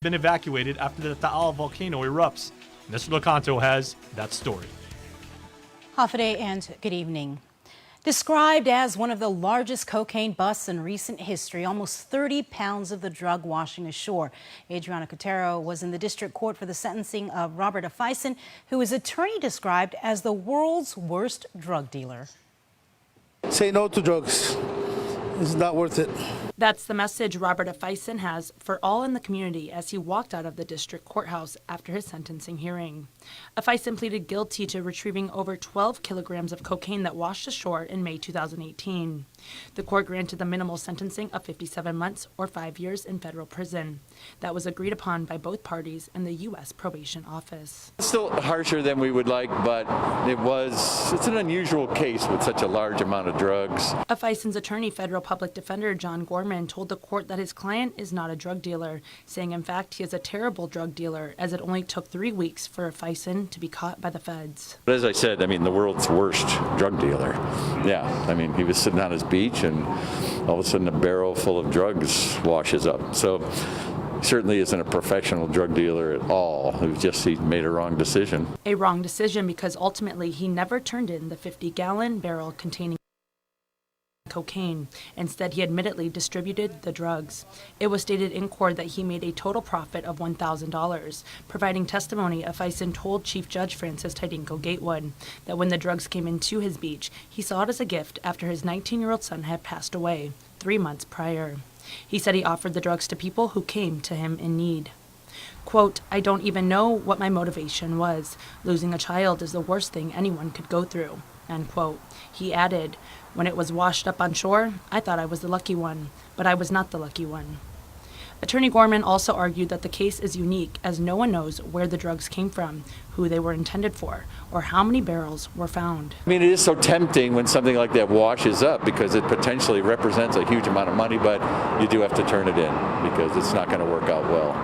been evacuated after the Taal volcano erupts. Mr. Locanto has that story. Hafaday and good evening. Described as one of the largest cocaine busts in recent history, almost 30 pounds of the drug washing ashore. Adriana Cotero was in the district court for the sentencing of Robert F Ison, who his attorney described as the world's worst drug dealer. Say no to drugs. It's not worth it. That's the message Robert F Ison has for all in the community as he walked out of the district courthouse after his sentencing hearing. F Ison pleaded guilty to retrieving over 12 kilograms of cocaine that washed ashore in May 2018. The court granted the minimal sentencing of 57 months or 5 years in federal prison. That was agreed upon by both parties and the U.S. Probation Office. It's still harsher than we would like, but it's an unusual case with such a large amount of drugs. F Ison's attorney, federal public defender John Gorman, told the court that his client is not a drug dealer, saying in fact he is a terrible drug dealer as it only took 3 weeks for F Ison to be caught by the feds. But as I said, the world's worst drug dealer. Yeah, he was sitting on his beach and all of a sudden a barrel full of drugs washes up. So he certainly isn't a professional drug dealer at all. He made a wrong decision. A wrong decision because ultimately he never turned in the 50-gallon barrel containing cocaine. Instead, he admittedly distributed the drugs. It was stated in court that he made a total profit of $1,000. Providing testimony, F Ison told Chief Judge Francis Tidinko Gatewood that when the drugs came into his beach, he saw it as a gift after his 19-year-old son had passed away 3 months prior. He said he offered the drugs to people who came to him in need. Quote, "I don't even know what my motivation was. Losing a child is the worst thing anyone could go through." End quote. He added, "When it was washed up on shore, I thought I was the lucky one, but I was not the lucky one." Attorney Gorman also argued that the case is unique as no one knows where the drugs came from, who they were intended for, or how many barrels were found. It is so tempting when something like that washes up because it potentially represents a huge amount of money, but you do have to turn it in because it's not going to work out well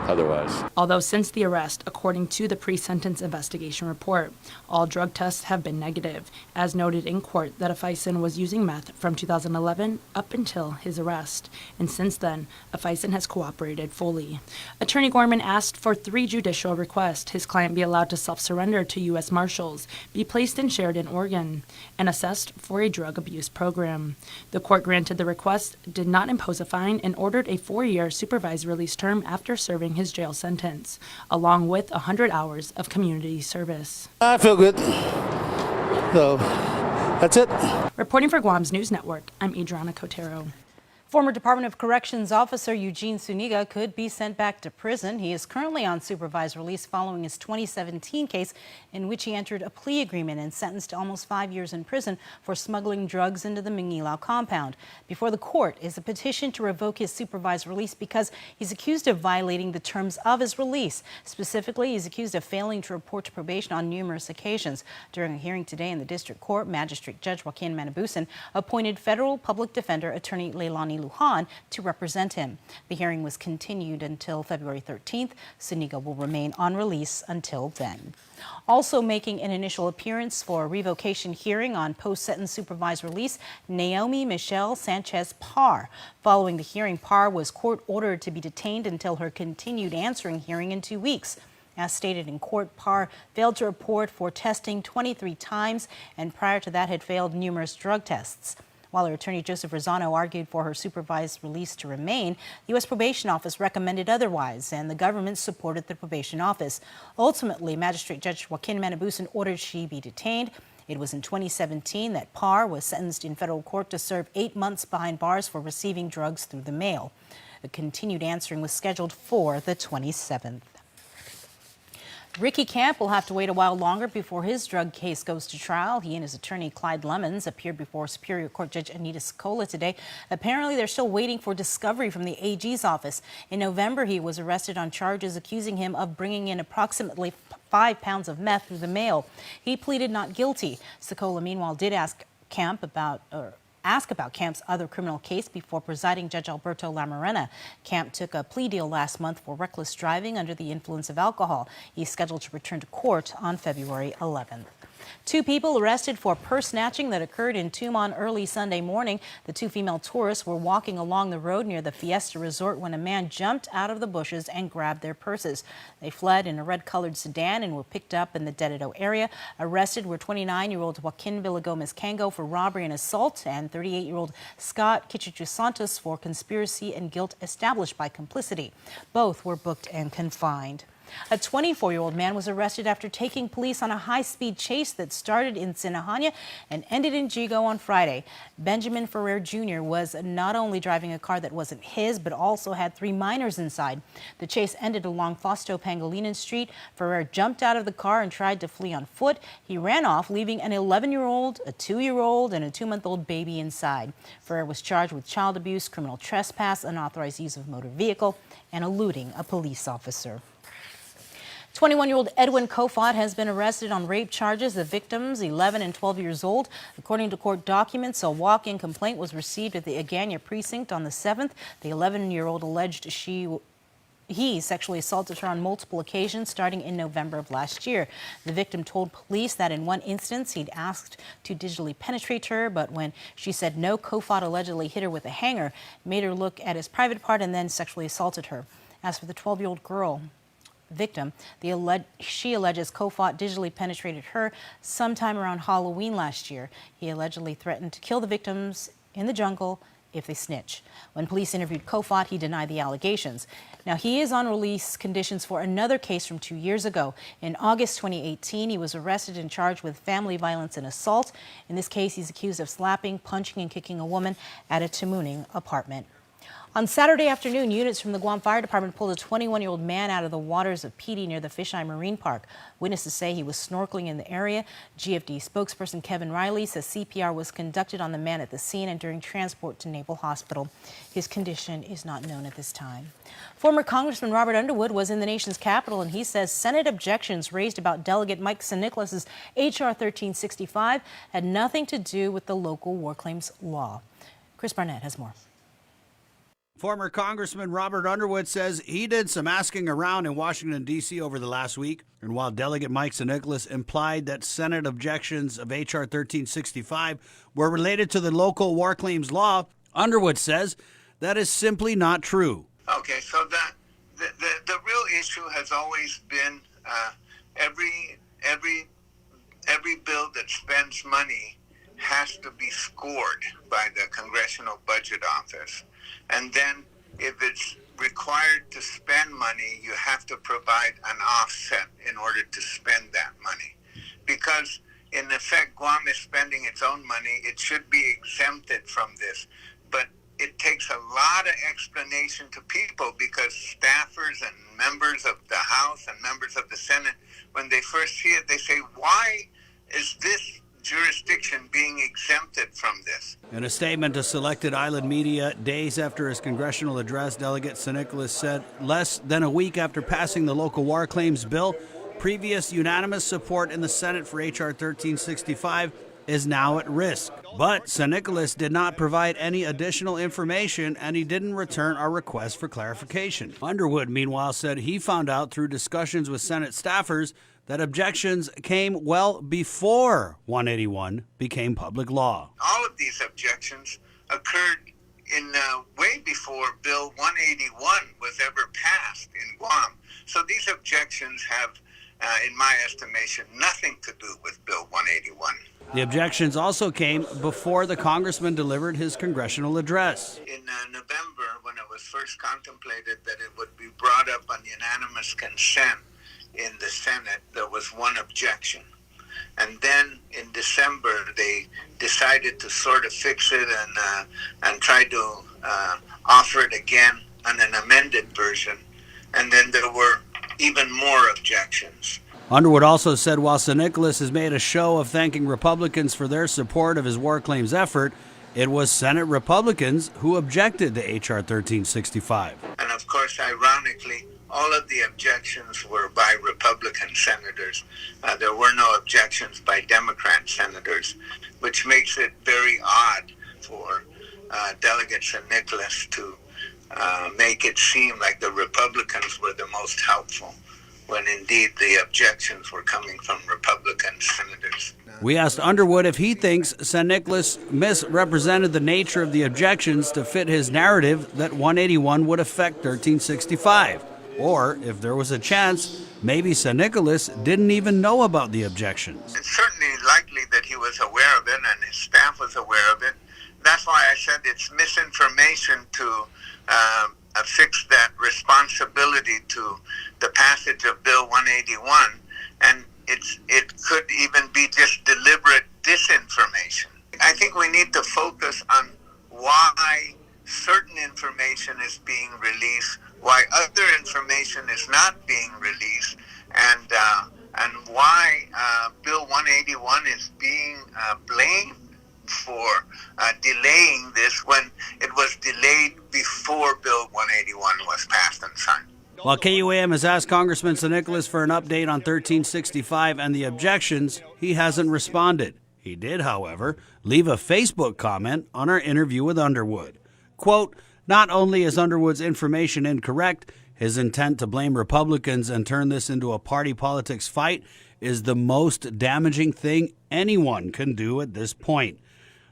otherwise. Although since the arrest, according to the pre-sentence investigation report, all drug tests have been negative, as noted in court that F Ison was using meth from 2011 up until his arrest, and since then, F Ison has cooperated fully. Attorney Gorman asked for 3 judicial requests: his client be allowed to self-surrender to U.S. Marshals, be placed in Sheridan, Oregon, and assessed for a drug abuse program. The court granted the request, did not impose a fine, and ordered a 4-year supervised release term after serving his jail sentence, along with 100 hours of community service. I feel good. So, that's it. Reporting for Guam's News Network, I'm Adriana Cotero. Former Department of Corrections officer Eugene Zuniga could be sent back to prison. He is currently on supervised release following his 2017 case in which he entered a plea agreement and sentenced to almost 5 years in prison for smuggling drugs into the Mingilao compound. Before the court is a petition to revoke his supervised release because he's accused of violating the terms of his release. Specifically, he's accused of failing to report to probation on numerous occasions. During a hearing today in the district court, Magistrate Judge Joaquin Manabusan appointed federal public defender attorney Leilani Lujan to represent him. The hearing was continued until February 13th. Zuniga will remain on release until then. Also making an initial appearance for a revocation hearing on post-sentence supervised release, Naomi Michelle Sanchez Parr. Following the hearing, Parr was court-ordered to be detained until her continued answering hearing in 2 weeks. As stated in court, Parr failed to report for testing 23 times and prior to that had failed numerous drug tests. While her attorney Joseph Rosano argued for her supervised release to remain, the U.S. Probation Office recommended otherwise, and the government supported the probation office. Ultimately, Magistrate Judge Joaquin Manabusan ordered she be detained. It was in 2017 that Parr was sentenced in federal court to serve 8 months behind bars for receiving drugs through the mail. The continued answering was scheduled for the 27th. Ric Camp will have to wait a while longer before his drug case goes to trial. He and his attorney, Clyde Lemons, appeared before Superior Court Judge Anita Sokola today. Apparently, they're still waiting for discovery from the AG's office. In November, he was arrested on charges accusing him of bringing in approximately 5 pounds of meth through the mail. He pleaded not guilty. Sokola, meanwhile, did ask about Camp's other criminal case before presiding Judge Alberto Lamarena. Camp took a plea deal last month for reckless driving under the influence of alcohol. He's scheduled to return to court on February 11th. Two people arrested for purse snatching that occurred in Tumon early Sunday morning. The two female tourists were walking along the road near the Fiesta Resort when a man jumped out of the bushes and grabbed their purses. They fled in a red-colored sedan and were picked up in the Dedito area. Arrested were 29-year-old Joaquin Villagomez Cango for robbery and assault and 38-year-old Scott Kichichu Santos for conspiracy and guilt established by complicity. Both were booked and confined. A 24-year-old man was arrested after taking police on a high-speed chase that started in Sinahaña and ended in Jigo on Friday. Benjamin Ferrer Jr. was not only driving a car that wasn't his, but also had 3 minors inside. The chase ended along Fausto Pangilinan Street. Ferrer jumped out of the car and tried to flee on foot. He ran off, leaving an 11-year-old, a 2-year-old, and a 2-month-old baby inside. Ferrer was charged with child abuse, criminal trespass, unauthorized use of motor vehicle, and eluding a police officer. 21-year-old Edwin Kofod has been arrested on rape charges. The victims, 11 and 12 years old. According to court documents, a walk-in complaint was received at the Agana precinct on the 7th. The 11-year-old alleged he sexually assaulted her on multiple occasions starting in November of last year. The victim told police that in one instance he'd asked to digitally penetrate her, but when she said no, Kofod allegedly hit her with a hanger, made her look at his private part, and then sexually assaulted her. As for the 12-year-old girl victim, she alleges Kofod digitally penetrated her sometime around Halloween last year. He allegedly threatened to kill the victims in the jungle if they snitch. When police interviewed Kofod, he denied the allegations. Now, he is on release conditions for another case from 2 years ago. In August 2018, he was arrested and charged with family violence and assault. In this case, he's accused of slapping, punching, and kicking a woman at a Tamuning apartment. On Saturday afternoon, units from the Guam Fire Department pulled a 21-year-old man out of the waters of Pidi near the Fisheye Marine Park. Witnesses say he was snorkeling in the area. GFD spokesperson Kevin Riley says CPR was conducted on the man at the scene and during transport to Naval Hospital. His condition is not known at this time. Former Congressman Robert Underwood was in the nation's capital, and he says Senate objections raised about Delegate Mike Nicholas's H.R. 1365 had nothing to do with the local war claims law. Chris Barnett has more. Former Congressman Robert Underwood says he did some asking around in Washington, D.C. over the last week. And while Delegate Mike Nicholas implied that Senate objections of H.R. 1365 were related to the local war claims law, Underwood says that is simply not true. Okay, so the real issue has always been every bill that spends money has to be scored by the Congressional Budget Office. And then if it's required to spend money, you have to provide an offset in order to spend that money. Because in effect, Guam is spending its own money. It should be exempted from this. But it takes a lot of explanation to people because staffers and members of the House and members of the Senate, when they first see it, they say, why is this jurisdiction being exempted from this? In a statement to selected island media days after his congressional address, Delegate Nicholas said less than a week after passing the local war claims bill, previous unanimous support in the Senate for H.R. 1365 is now at risk. But Nicholas did not provide any additional information, and he didn't return our request for clarification. Underwood, meanwhile, said he found out through discussions with Senate staffers that objections came well before 181 became public law. All of these objections occurred in way before Bill 181 was ever passed in Guam. So these objections have, in my estimation, nothing to do with Bill 181. The objections also came before the congressman delivered his congressional address. In November, when it was first contemplated that it would be brought up on unanimous consent in the Senate, there was one objection. And then in December, they decided to sort of fix it and try to offer it again on an amended version. And then there were even more objections. Underwood also said while Nicholas has made a show of thanking Republicans for their support of his war claims effort, it was Senate Republicans who objected to H.R. 1365. And of course, ironically, all of the objections were by Republican senators. There were no objections by Democrat senators, which makes it very odd for Delegate Nicholas to make it seem like the Republicans were the most helpful when indeed the objections were coming from Republican senators. We asked Underwood if he thinks San Nicolas misrepresented the nature of the objections to fit his narrative that 181 would affect 1365, or if there was a chance maybe San Nicolas didn't even know about the objections. It's certainly likely that he was aware of it and his staff was aware of it. That's why I said it's misinformation to affix that responsibility to the passage of Bill 181, and it could even be just deliberate disinformation. I think we need to focus on why certain information is being released, why other information is not being released, and why Bill 181 is being blamed for delaying this when it was delayed before Bill 181 was passed and signed. While KUAM has asked Congressman San Nicolas for an update on 1365 and the objections, he hasn't responded. He did, however, leave a Facebook comment on our interview with Underwood. Quote, "Not only is Underwood's information incorrect, his intent to blame Republicans and turn this into a party politics fight is the most damaging thing anyone can do at this point.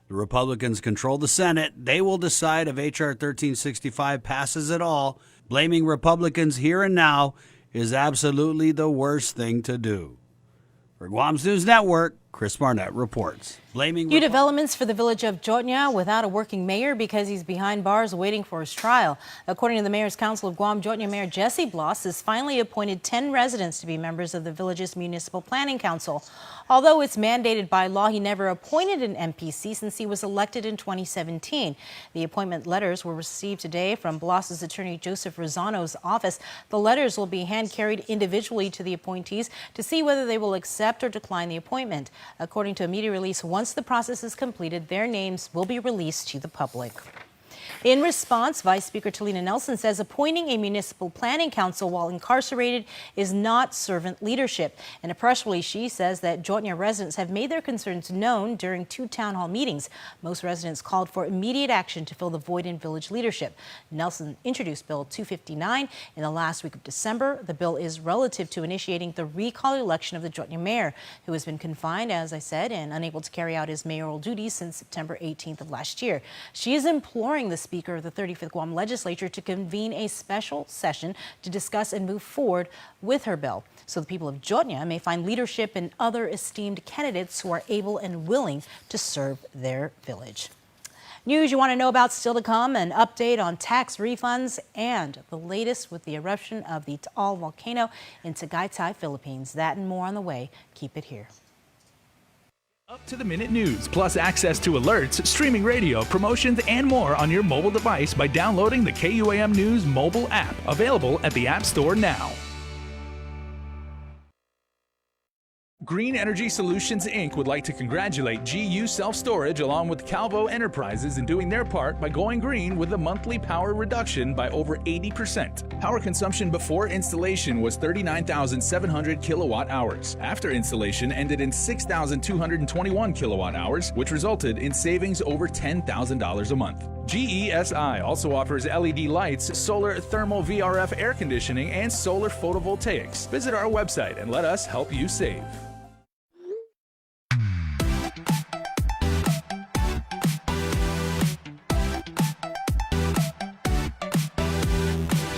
The Republicans control the Senate. They will decide if H.R. 1365 passes at all. Blaming Republicans here and now is absolutely the worst thing to do." For Guam's News Network, Chris Barnett reports. New developments for the village of Jotnya without a working mayor because he's behind bars waiting for his trial. According to the Mayor's Council of Guam, Jotnya Mayor Jesse Blas has finally appointed 10 residents to be members of the village's Municipal Planning Council. Although it's mandated by law, he never appointed an MPC since he was elected in 2017. The appointment letters were received today from Blas's attorney Joseph Rosano's office. The letters will be hand-carried individually to the appointees to see whether they will accept or decline the appointment. According to a media release, once the process is completed, their names will be released to the public. In response, Vice Speaker Lena Nelson says appointing a municipal planning council while incarcerated is not servant leadership. In a press release, she says that Jotnya residents have made their concerns known during 2 town hall meetings. Most residents called for immediate action to fill the void in village leadership. Nelson introduced Bill 259 in the last week of December. The bill is relative to initiating the recall election of the Jotnya mayor, who has been confined, as I said, and unable to carry out his mayoral duties since September 18th of last year. She is imploring the Speaker of the 35th Guam Legislature to convene a special session to discuss and move forward with her bill, so the people of Jotnya may find leadership in other esteemed candidates who are able and willing to serve their village. News you want to know about still to come, an update on tax refunds, and the latest with the eruption of the Taal volcano in Tagaytay, Philippines. That and more on the way. Keep it here. Up-to-the-minute news, plus access to alerts, streaming radio, promotions, and more on your mobile device by downloading the KUAM News mobile app, available at the App Store now. Green Energy Solutions, Inc. would like to congratulate GU Self-Storage along with Calvo Enterprises in doing their part by going green with a monthly power reduction by over 80%. Power consumption before installation was 39,700 kilowatt hours. After installation ended in 6,221 kilowatt hours, which resulted in savings over $10,000 a month. GESI also offers LED lights, solar thermal VRF air conditioning, and solar photovoltaics. Visit our website and let us help you save.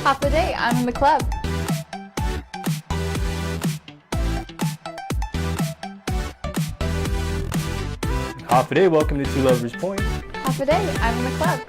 Half the day, I'm in the club. Half a day, welcome to Two Lovers Point. Half a day, I'm in the club.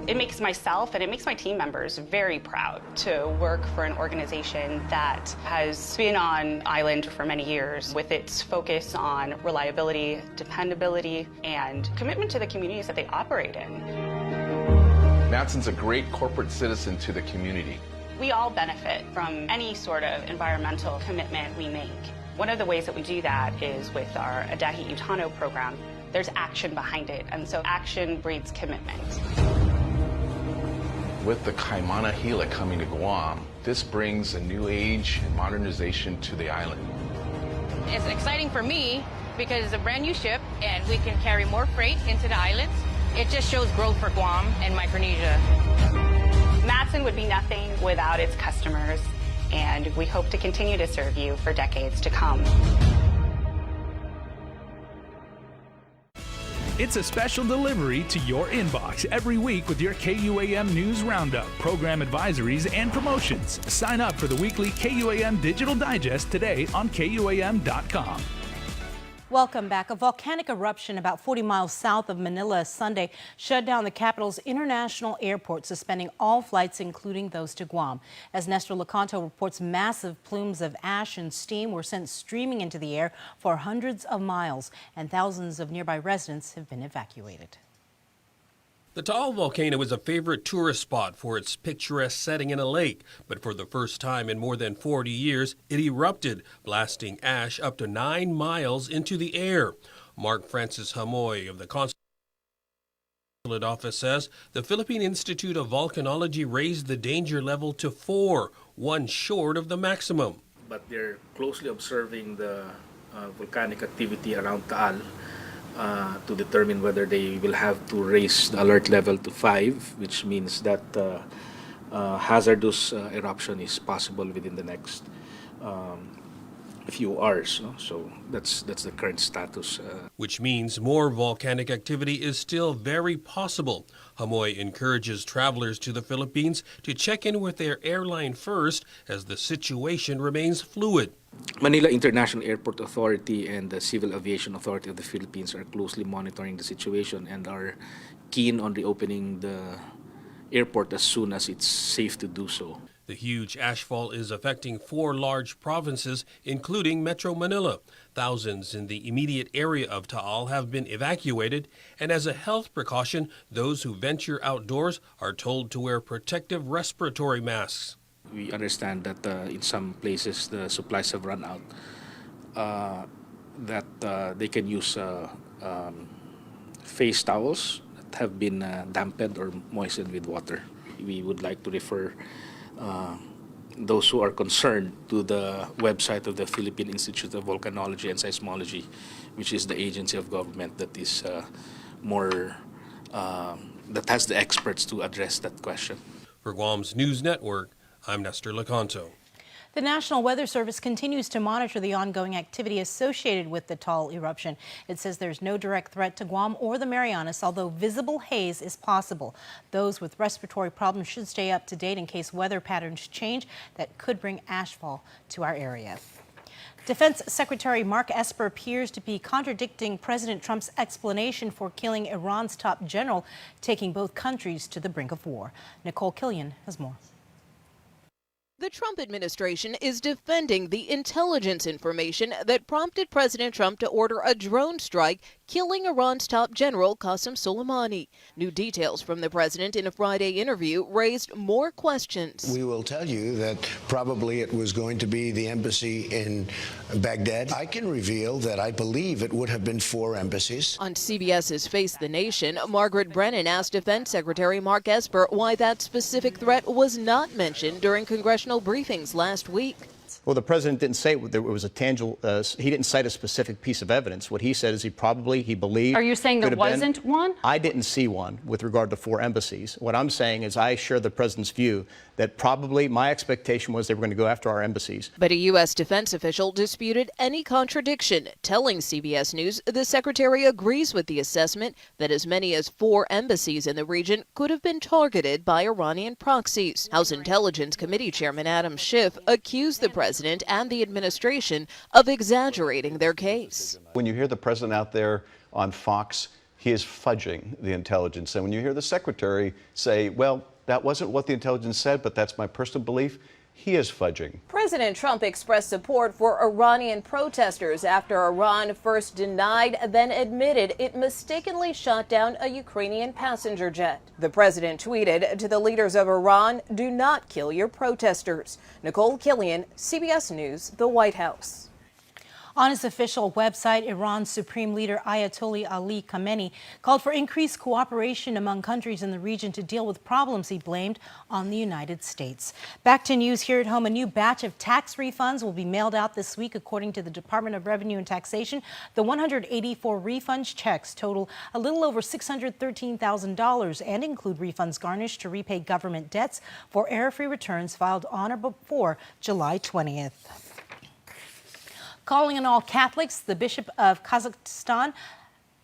It makes myself and it makes my team members very proud to work for an organization that has been on island for many years with its focus on reliability, dependability, and commitment to the communities that they operate in. Matson's a great corporate citizen to the community. We all benefit from any sort of environmental commitment we make. One of the ways that we do that is with our Adahi Utano program. There's action behind it, and so action breeds commitment. With the Kaimana Gila coming to Guam, this brings a new age and modernization to the island. It's exciting for me because it's a brand new ship and we can carry more freight into the islands. It just shows growth for Guam and Micronesia. Matson would be nothing without its customers, and we hope to continue to serve you for decades to come. It's a special delivery to your inbox every week with your KUAM News Roundup, program advisories, and promotions. Sign up for the weekly KUAM Digital Digest today on KUAM.com. Welcome back. A volcanic eruption about 40 miles south of Manila Sunday shut down the capital's international airport, suspending all flights, including those to Guam. As Nestor Lecanto reports, massive plumes of ash and steam were sent streaming into the air for hundreds of miles, and thousands of nearby residents have been evacuated. The Taal volcano is a favorite tourist spot for its picturesque setting in a lake, but for the first time in more than 40 years, it erupted, blasting ash up to 9 miles into the air. Mark Francis Hamoy of the Consulate Office says the Philippine Institute of Volcanology raised the danger level to 4, one short of the maximum. But they're closely observing the volcanic activity around Taal to determine whether they will have to raise the alert level to 5, which means that hazardous eruption is possible within the next few hours. No? So that's the current status. Which means more volcanic activity is still very possible. Hamoy encourages travelers to the Philippines to check in with their airline first, as the situation remains fluid. Manila International Airport Authority and the Civil Aviation Authority of the Philippines are closely monitoring the situation and are keen on reopening the airport as soon as it's safe to do so. The huge ashfall is affecting 4 large provinces, including Metro Manila. Thousands in the immediate area of Taal have been evacuated, and as a health precaution, those who venture outdoors are told to wear protective respiratory masks. We understand that in some places the supplies have run out, that they can use face towels that have been dampened or moistened with water. We would like to refer those who are concerned to the website of the Philippine Institute of Volcanology and Seismology, which is the agency of government that is that has the experts to address that question. For Guam's News Network, I'm Nestor Lecanto. The National Weather Service continues to monitor the ongoing activity associated with the Taal eruption. It says there's no direct threat to Guam or the Marianas, although visible haze is possible. Those with respiratory problems should stay up to date in case weather patterns change that could bring ashfall to our area. Defense Secretary Mark Esper appears to be contradicting President Trump's explanation for killing Iran's top general, taking both countries to the brink of war. Nicole Killian has more. The Trump administration is defending the intelligence information that prompted President Trump to order a drone strike, killing Iran's top general, Qasem Soleimani. New details from the president in a Friday interview raised more questions. We will tell you that probably it was going to be the embassy in Baghdad. I can reveal that I believe it would have been 4 embassies. On CBS's Face the Nation, Margaret Brennan asked Defense Secretary Mark Esper why that specific threat was not mentioned during congressional briefings last week. Well, the president didn't say there was a tangible, he didn't cite a specific piece of evidence. What he said is he believed. Are you saying there wasn't one? I didn't see one with regard to 4 embassies. What I'm saying is I share the president's view that probably my expectation was they were going to go after our embassies. But a U.S. defense official disputed any contradiction, telling CBS News the secretary agrees with the assessment that as many as 4 embassies in the region could have been targeted by Iranian proxies. House Intelligence Committee Chairman Adam Schiff accused the president and the administration of exaggerating their case. When you hear the president out there on Fox, he is fudging the intelligence. And when you hear the secretary say, well, that wasn't what the intelligence said, but that's my personal belief, he is fudging. President Trump expressed support for Iranian protesters after Iran first denied, then admitted it mistakenly shot down a Ukrainian passenger jet. The president tweeted to the leaders of Iran, "Do not kill your protesters." Nicole Killian, CBS News, the White House. On his official website, Iran's Supreme Leader Ayatollah Ali Khamenei called for increased cooperation among countries in the region to deal with problems he blamed on the United States. Back to news here at home. A new batch of tax refunds will be mailed out this week, according to the Department of Revenue and Taxation. The 184 refunds checks total a little over $613,000 and include refunds garnished to repay government debts for error-free returns filed on or before July 20th. Calling on all Catholics, the Bishop of Kazakhstan,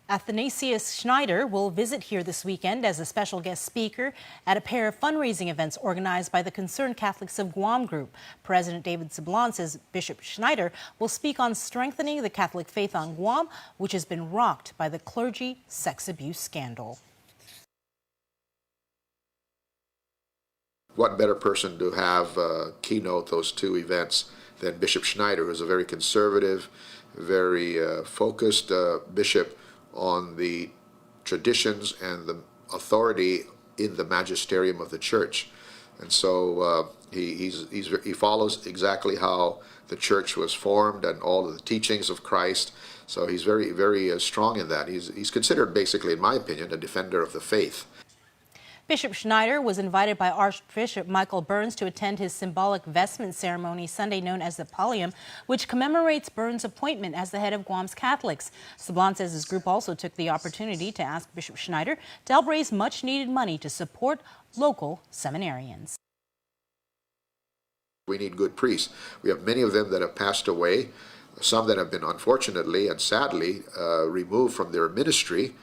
Athanasius Schneider, will visit here this weekend as a special guest speaker at a pair of fundraising events organized by the Concerned Catholics of Guam group. President David Sablan says Bishop Schneider will speak on strengthening the Catholic faith on Guam, which has been rocked by the clergy sex abuse scandal. What better person to have keynote those two events than Bishop Schneider, who's a very conservative, very focused bishop on the traditions and the authority in the magisterium of the church. And so he follows exactly how the church was formed and all of the teachings of Christ. So he's very, very strong in that. He's considered basically, in my opinion, a defender of the faith. Bishop Schneider was invited by Archbishop Michael Burns to attend his symbolic vestment ceremony Sunday, known as the Pallium, which commemorates Burns' appointment as the head of Guam's Catholics. Sablan says his group also took the opportunity to ask Bishop Schneider to help raise much-needed money to support local seminarians. We need good priests. We have many of them that have passed away, some that have been unfortunately and sadly removed from their ministry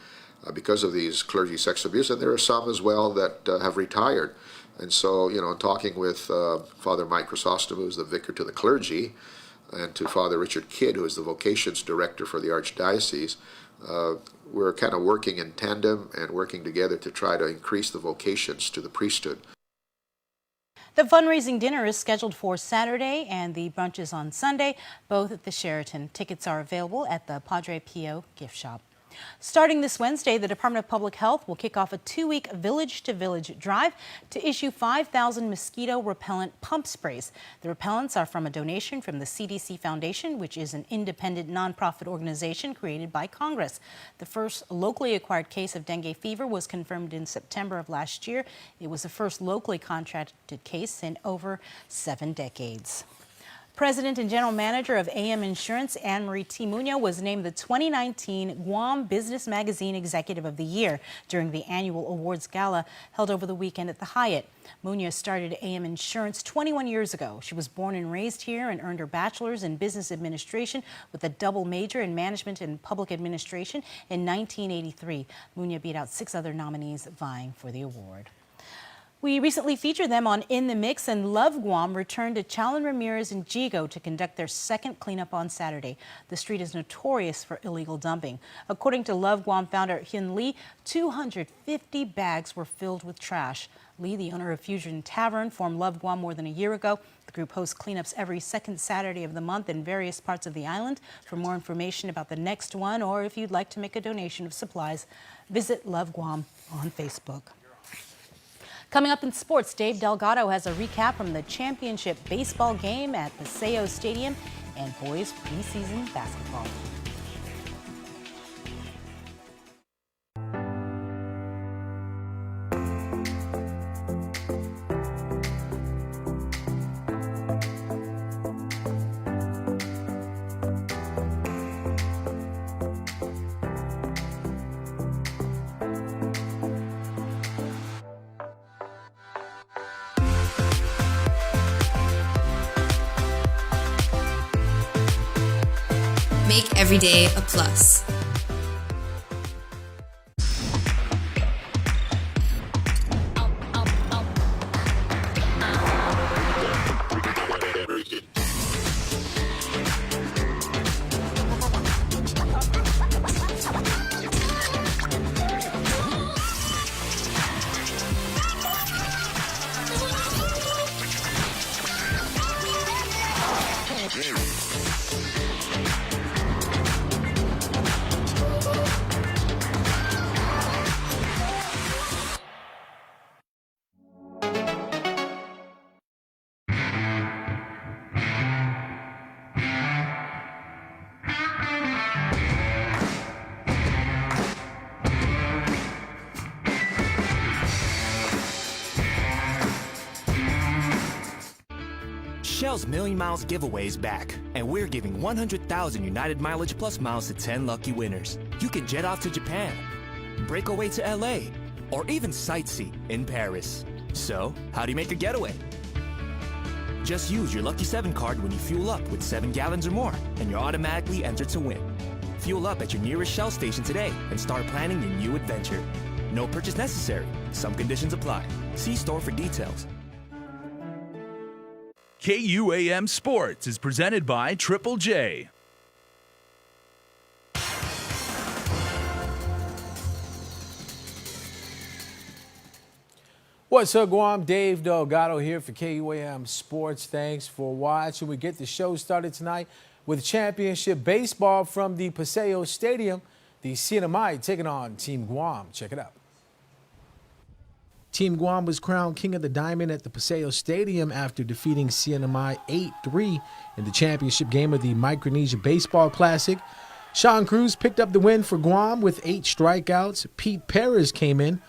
because of these clergy sex abuse, and there are some as well that have retired. And so, you know, talking with Father Mike Chrysostom, who's the vicar to the clergy, and to Father Richard Kidd, who is the vocations director for the Archdiocese, we're kind of working in tandem and working together to try to increase the vocations to the priesthood. The fundraising dinner is scheduled for Saturday and the brunch is on Sunday, both at the Sheraton. Tickets are available at the Padre Pio gift shop. Starting this Wednesday, the Department of Public Health will kick off a 2-week village-to-village drive to issue 5,000 mosquito repellent pump sprays. The repellents are from a donation from the CDC Foundation, which is an independent nonprofit organization created by Congress. The first locally acquired case of dengue fever was confirmed in September of last year. It was the first locally contracted case in over 7 decades. President and General Manager of AM Insurance, Anne-Marie Timuño, was named the 2019 Guam Business Magazine Executive of the Year during the annual awards gala held over the weekend at the Hyatt. Muñoz started AM Insurance 21 years ago. She was born and raised here and earned her bachelor's in business administration with a double major in management and public administration in 1983. Muñoz beat out 6 other nominees vying for the award. We recently featured them on In the Mix, and Love Guam returned to Chalon Ramirez and Jigo to conduct their second cleanup on Saturday. The street is notorious for illegal dumping. According to Love Guam founder Hyun Lee, 250 bags were filled with trash. Lee, the owner of Fusion Tavern, formed Love Guam more than a year ago. The group hosts cleanups every second Saturday of the month in various parts of the island. For more information about the next one, or if you'd like to make a donation of supplies, visit Love Guam on Facebook. Coming up in sports, Dave Delgado has a recap from the championship baseball game at Paseo Stadium and boys preseason basketball. Make every day a plus. Shell's Million Miles giveaway is back, and we're giving 100,000 United Mileage Plus miles to 10 lucky winners. You can jet off to Japan, break away to LA, or even sightsee in Paris. So, how do you make a getaway? Just use your Lucky 7 card when you fuel up with 7 gallons or more, and you're automatically entered to win. Fuel up at your nearest Shell station today and start planning your new adventure. No purchase necessary. Some conditions apply. See store for details. KUAM Sports is presented by Triple J. What's up, Guam? Dave Delgado here for KUAM Sports. Thanks for watching. We get the show started tonight with championship baseball from the Paseo Stadium. The CNMI taking on Team Guam. Check it out. Team Guam was crowned King of the Diamond at the Paseo Stadium after defeating CNMI 8-3 in the championship game of the Micronesia Baseball Classic. Sean Cruz picked up the win for Guam with 8 strikeouts. Pete Perez came in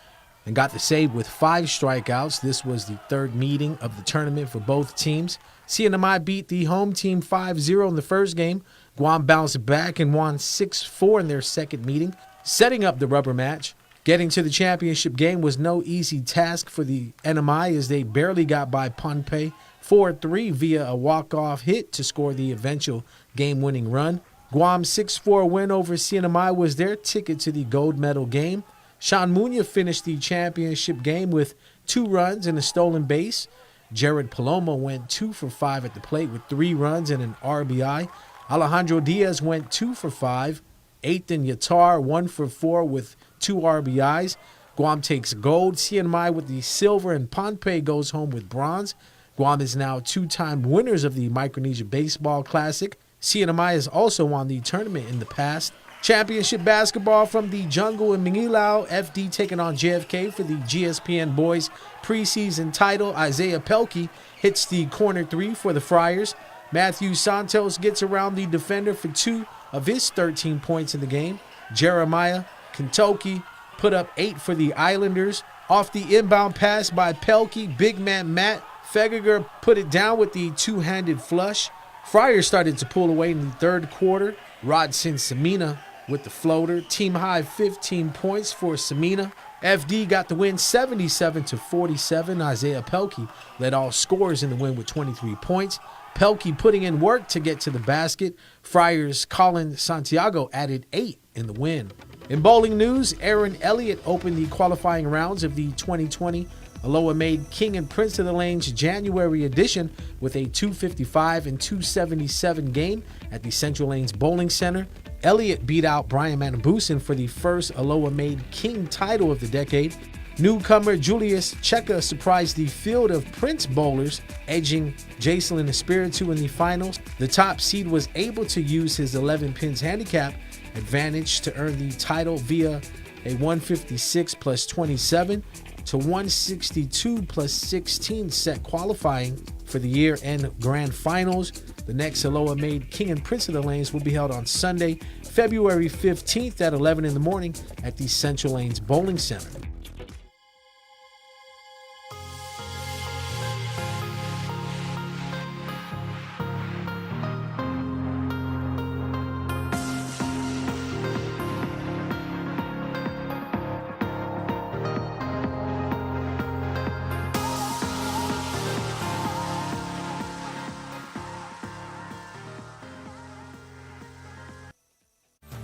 and got the save with 5 strikeouts. This was the third meeting of the tournament for both teams. CNMI beat the home team 5-0 in the first game. Guam bounced back and won 6-4 in their second meeting, setting up the rubber match. Getting to the championship game was no easy task for the NMI as they barely got by Pohnpei 4-3 via a walk-off hit to score the eventual game-winning run. Guam's 6-4 win over CNMI was their ticket to the gold medal game. Sean Muñoz finished the championship game with 2 runs and a stolen base. Jared Palomo went 2 for 5 at the plate with 3 runs and an RBI. Alejandro Diaz went 2 for 5. Ethan Yatar 1 for 4 with 2 RBIs. Guam takes gold, CNMI with the silver, and Pohnpei goes home with bronze. Guam is now 2-time winners of the Micronesia Baseball Classic. CNMI has also won the tournament in the past. Championship basketball from the Jungle in Manilao. FD taking on JFK for the GSPN Boys preseason title. Isaiah Pelkey hits the corner 3 for the Friars. Matthew Santos gets around the defender for 2 of his 13 points in the game. Jeremiah Kentucky put up 8 for the Islanders. Off the inbound pass by Pelkey, big man Matt Fegeger put it down with the 2-handed flush. Friars started to pull away in the third quarter. Rodson Samina with the floater. Team high 15 points for Samina. FD got the win 77-47. Isaiah Pelkey led all scorers in the win with 23 points. Pelkey putting in work to get to the basket. Friars' Colin Santiago added 8 in the win. In bowling news, Aaron Elliott opened the qualifying rounds of the 2020 Aloha made King and Prince of the Lanes January edition with a 255 and 277 game at the Central Lanes Bowling Center. Elliott beat out Brian Manabusen for the first Aloha made King title of the decade. Newcomer Julius Cheka surprised the field of Prince bowlers, edging Jacelyn Espiritu in the finals. The top seed was able to use his 11 pins handicap advantage to earn the title via a 156 plus 27 to 162 plus 16 set qualifying for the year-end grand finals. The next Aloha made King and Prince of the Lanes will be held on Sunday, February 15th at 11 in the morning at the Central Lanes Bowling Center.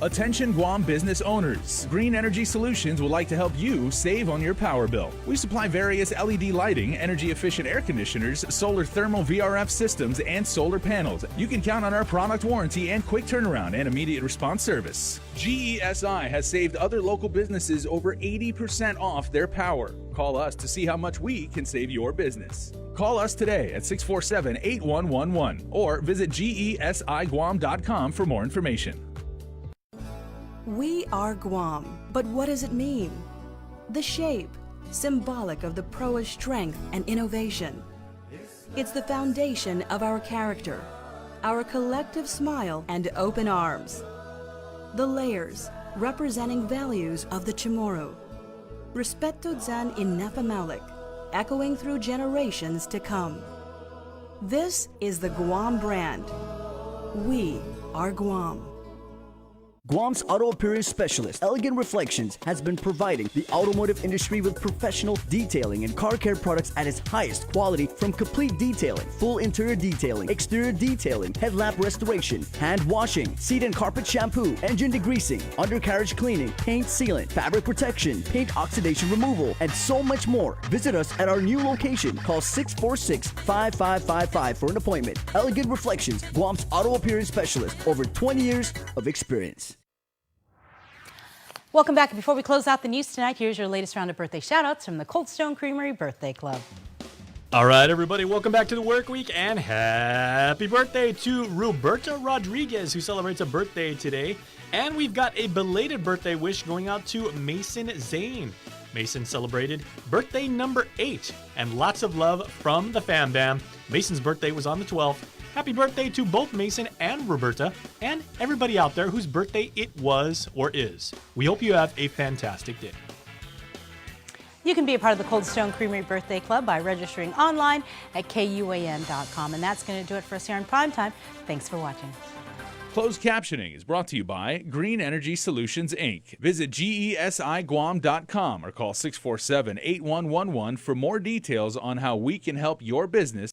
Attention Guam business owners. Green Energy Solutions would like to help you save on your power bill. We supply various LED lighting, energy-efficient air conditioners, solar thermal VRF systems, and solar panels. You can count on our product warranty and quick turnaround and immediate response service. GESI has saved other local businesses over 80% off their power. Call us to see how much we can save your business. Call us today at 647-8111 or visit gesiguam.com for more information. We are Guam, but what does it mean? The shape, symbolic of the proa's strength and innovation. It's the foundation of our character, our collective smile and open arms. The layers, representing values of the Chamorro. Respeto Zan Inafamalik, echoing through generations to come. This is the Guam brand. We are Guam. Guam's auto appearance specialist, Elegant Reflections, has been providing the automotive industry with professional detailing and car care products at its highest quality, from complete detailing, full interior detailing, exterior detailing, headlamp restoration, hand washing, seat and carpet shampoo, engine degreasing, undercarriage cleaning, paint sealant, fabric protection, paint oxidation removal, and so much more. Visit us at our new location. Call 646-5555 for an appointment. Elegant Reflections, Guam's auto appearance specialist, over 20 years of experience. Welcome back. Before we close out the news tonight, here's your latest round of birthday shout-outs from the Cold Stone Creamery Birthday Club. All right, everybody, welcome back to the work week, and happy birthday to Roberta Rodriguez, who celebrates a birthday today. And we've got a belated birthday wish going out to Mason Zane. Mason celebrated birthday number 8, and lots of love from the Fam Bam. Mason's birthday was on the 12th. Happy birthday to both Mason and Roberta, and everybody out there whose birthday it was or is. We hope you have a fantastic day. You can be a part of the Cold Stone Creamery Birthday Club by registering online at KUAM.com. And that's going to do it for us here in Primetime. Thanks for watching. Closed captioning is brought to you by Green Energy Solutions, Inc. Visit GESIGuam.com or call 647-8111 for more details on how we can help your business